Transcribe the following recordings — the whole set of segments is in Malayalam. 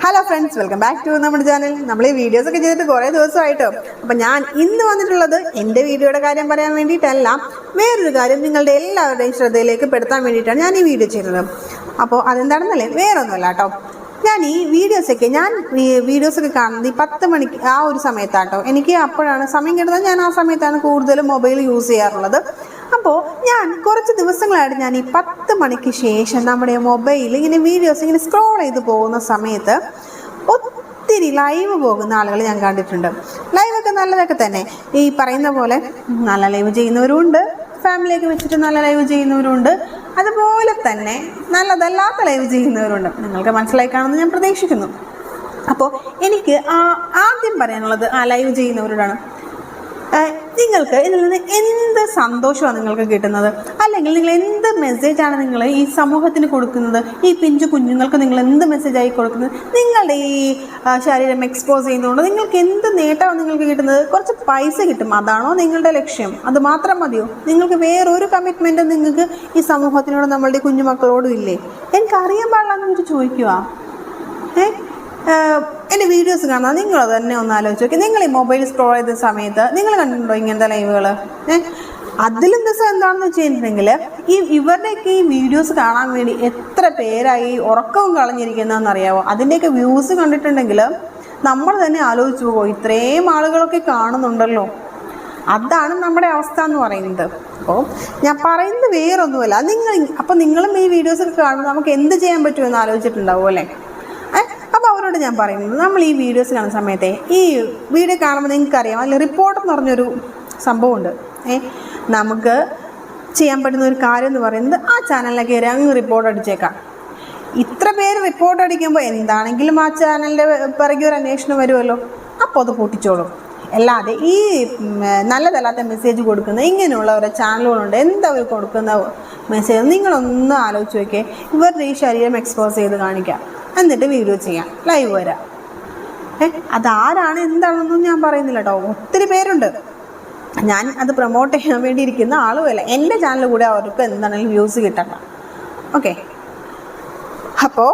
Hello friends, welcome back to നമ്മുടെ ചാനൽ. നമ്മൾ ഈ വീഡിയോസ് ഒക്കെ ചെയ്തിട്ട് കുറേ ദിവസമായിട്ടോ. അപ്പം ഞാൻ ഇന്ന് വന്നിട്ടുള്ളത് എൻ്റെ വീഡിയോയുടെ കാര്യം പറയാൻ വേണ്ടിയിട്ടല്ല, വേറൊരു കാര്യം നിങ്ങളുടെ എല്ലാവരുടെയും ശ്രദ്ധയിലേക്ക് പെടുത്താൻ വേണ്ടിയിട്ടാണ് ഞാൻ ഈ വീഡിയോ ചെയ്തത്. അപ്പോൾ അതെന്താണെന്നല്ലേ, വേറൊന്നുമല്ല കേട്ടോ. ഞാൻ ഈ വീഡിയോസൊക്കെ കാണുന്നത് ഈ 10 മണിക്ക് ആ ഒരു സമയത്താട്ടോ. എനിക്ക് അപ്പോഴാണ് സമയം കിട്ടുന്നത്. ഞാൻ ആ സമയത്താണ് കൂടുതലും മൊബൈൽ യൂസ് ചെയ്യാറുള്ളത്. അപ്പോൾ ഞാൻ കുറച്ച് ദിവസങ്ങളായിട്ട് ഞാൻ ഈ 10 മണിക്ക് ശേഷം നമ്മുടെ മൊബൈലിൽ ഇങ്ങനെ വീഡിയോസ് ഇങ്ങനെ സ്ക്രോൾ ചെയ്ത് പോകുന്ന സമയത്ത് ഒത്തിരി ലൈവ് പോകുന്ന ആളുകൾ ഞാൻ കണ്ടിട്ടുണ്ട്. ലൈവൊക്കെ നല്ലതൊക്കെ തന്നെ, ഈ പറയുന്ന പോലെ നല്ല ലൈവ് ചെയ്യുന്നവരുണ്ട്, ഫാമിലിയൊക്കെ വെച്ചിട്ട് നല്ല ലൈവ് ചെയ്യുന്നവരുണ്ട്, അതുപോലെ തന്നെ നല്ലതല്ലാത്ത ലൈവ് ചെയ്യുന്നവരുണ്ട്. നിങ്ങൾക്ക് മനസ്സിലായി കാണുമെന്ന് ഞാൻ പ്രതീക്ഷിക്കുന്നു. അപ്പോൾ എനിക്ക് ആദ്യം പറയാനുള്ളത് ആ ലൈവ് ചെയ്യുന്നവരോടാണ്. നിങ്ങൾക്ക് ഇതിൽ നിന്ന് എന്ത് സന്തോഷമാണ് നിങ്ങൾക്ക് കിട്ടുന്നത്, അല്ലെങ്കിൽ നിങ്ങൾ എന്ത് മെസ്സേജാണ് നിങ്ങൾ ഈ സമൂഹത്തിന് കൊടുക്കുന്നത്, ഈ പിഞ്ചു കുഞ്ഞുങ്ങൾക്ക് നിങ്ങൾ എന്ത് മെസ്സേജായി കൊടുക്കുന്നത്? നിങ്ങളുടെ ഈ ശരീരം എക്സ്പോസ് ചെയ്യുന്നതുകൊണ്ട് നിങ്ങൾക്ക് എന്ത് നേട്ടമാണ് നിങ്ങൾക്ക് കിട്ടുന്നത്? കുറച്ച് പൈസ കിട്ടും, അതാണോ നിങ്ങളുടെ ലക്ഷ്യം? അത് മാത്രം മതിയോ? നിങ്ങൾക്ക് വേറൊരു കമ്മിറ്റ്മെൻറ്റും നിങ്ങൾക്ക് ഈ സമൂഹത്തിനോട് നമ്മളുടെ കുഞ്ഞുമക്കളോടും ഇല്ലേ? എനിക്കറിയാൻ പാടില്ലെന്ന് ചോദിക്കുക. എൻ്റെ വീഡിയോസ് കാണാൻ നിങ്ങളത് തന്നെ ഒന്ന് ആലോചിച്ച് നോക്കി. നിങ്ങൾ ഈ മൊബൈൽ സ്ക്രോൾ ചെയ്ത സമയത്ത് നിങ്ങൾ കണ്ടിട്ടുണ്ടോ ഇങ്ങനത്തെ ലൈവുകൾ? അതിലും ദിവസം എന്താണെന്ന് വെച്ചിട്ടുണ്ടെങ്കിൽ ഇവരുടെയൊക്കെ ഈ വീഡിയോസ് കാണാൻ വേണ്ടി എത്ര പേരായി ഉറക്കവും കളഞ്ഞിരിക്കുന്നതെന്ന് അറിയാമോ? അതിൻ്റെയൊക്കെ വ്യൂസ് കണ്ടിട്ടുണ്ടെങ്കിൽ നമ്മൾ തന്നെ ആലോചിച്ച് പോകും, ഇത്രയും ആളുകളൊക്കെ കാണുന്നുണ്ടല്ലോ. അതാണ് നമ്മുടെ അവസ്ഥ എന്ന് പറയുന്നത്. അപ്പോൾ ഞാൻ പറയുന്നത് വേറൊന്നുമല്ല, നിങ്ങളും ഈ വീഡിയോസൊക്കെ കാണുമ്പോൾ നമുക്ക് എന്ത് ചെയ്യാൻ പറ്റുമെന്ന് ആലോചിച്ചിട്ടുണ്ടാവും അല്ലേ? അപ്പോൾ അവരോട് ഞാൻ പറയുന്നത്, നമ്മൾ ഈ വീഡിയോസ് കാണുന്ന സമയത്തെ ഈ വീഡിയോ കാണുമ്പോൾ നിങ്ങൾക്കറിയാം അതിൽ റിപ്പോർട്ട് എന്ന് പറഞ്ഞൊരു സംഭവമുണ്ട്. നമുക്ക് ചെയ്യാൻ പറ്റുന്ന ഒരു കാര്യം എന്ന് പറയുന്നത് ആ ചാനലിലേക്ക് കയറി അങ്ങ് റിപ്പോർട്ട് അടിച്ചേക്കാം. ഇത്ര പേര് റിപ്പോർട്ട് അടിക്കുമ്പോൾ എന്താണെങ്കിലും ആ ചാനലിൻ്റെ പിറകെ ഒരു അന്വേഷണം വരുമല്ലോ, അപ്പോൾ അത് പൊട്ടിച്ചോളും. അല്ലാതെ ഈ നല്ലതല്ലാത്ത മെസ്സേജ് കൊടുക്കുന്ന ഇങ്ങനെയുള്ള ഓരോ ചാനലുകളുണ്ട്, എന്താ അവർ കൊടുക്കുന്ന മെസ്സേജ് നിങ്ങളൊന്ന് ആലോചിച്ച് നോക്കിയേ. ഇവരുടെ ഈ ശരീരം എക്സ്പോസ് ചെയ്ത് കാണിക്കാം, എന്നിട്ട് വീഡിയോ ചെയ്യാം, ലൈവ് വരാം. അതാരാണ് എന്താണെന്നൊന്നും ഞാൻ പറയുന്നില്ല കേട്ടോ. ഒത്തിരി പേരുണ്ട്. ഞാൻ അത് പ്രൊമോട്ട് ചെയ്യാൻ വേണ്ടി ഇരിക്കുന്ന ആളുമല്ല. എൻ്റെ ചാനൽ കൂടെ അവർക്ക് എന്താണെങ്കിലും വ്യൂസ് കിട്ടണ്ട. ഓക്കെ, അപ്പോൾ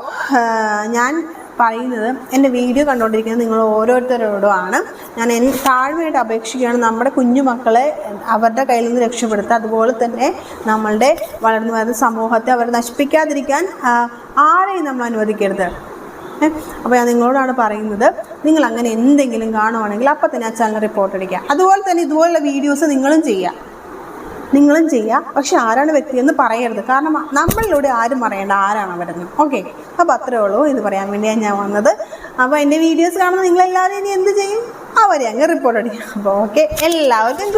ഞാൻ പറയുന്നത്, എൻ്റെ വീഡിയോ കണ്ടുകൊണ്ടിരിക്കുന്നത് നിങ്ങൾ ഓരോരുത്തരോടുമാണ്. ഞാൻ താഴ്മയായിട്ട് അപേക്ഷിക്കുകയാണ്, നമ്മുടെ കുഞ്ഞുമക്കളെ അവരുടെ കയ്യിൽ നിന്ന് രക്ഷപ്പെടുത്തുക. അതുപോലെ തന്നെ നമ്മളുടെ വളർന്നു വരുന്ന സമൂഹത്തെ അവർ നശിപ്പിക്കാതിരിക്കാൻ ആരെയും നമ്മൾ അനുവദിക്കരുത്. അപ്പോൾ ഞാൻ നിങ്ങളോടാണ് പറയുന്നത്, നിങ്ങൾ അങ്ങനെ എന്തെങ്കിലും കാണുവാണെങ്കിൽ അപ്പം തന്നെ ആ ചാനൽ റിപ്പോർട്ട് അടിക്കുക. അതുപോലെ തന്നെ ഇതുപോലുള്ള വീഡിയോസ് നിങ്ങളും ചെയ്യുക. പക്ഷെ ആരാണ് വ്യക്തിയെന്ന് പറയരുത്, കാരണം നമ്മളിലൂടെ ആരും അറിയേണ്ട ആരാണ് അവരെന്ന്. ഓക്കെ, അപ്പോൾ അത്രേ ഉള്ളൂ. ഇത് പറയാൻ വേണ്ടിയാണ് ഞാൻ വന്നത്. അപ്പോൾ എൻ്റെ വീഡിയോസ് കാണുമ്പോൾ നിങ്ങളെല്ലാവരും ഇനി എന്ത് ചെയ്യും? അവരെ അങ്ങ് റിപ്പോർട്ട് അടിക്കും. അപ്പോൾ ഓക്കെ, എല്ലാവർക്കും ഗുഡ്.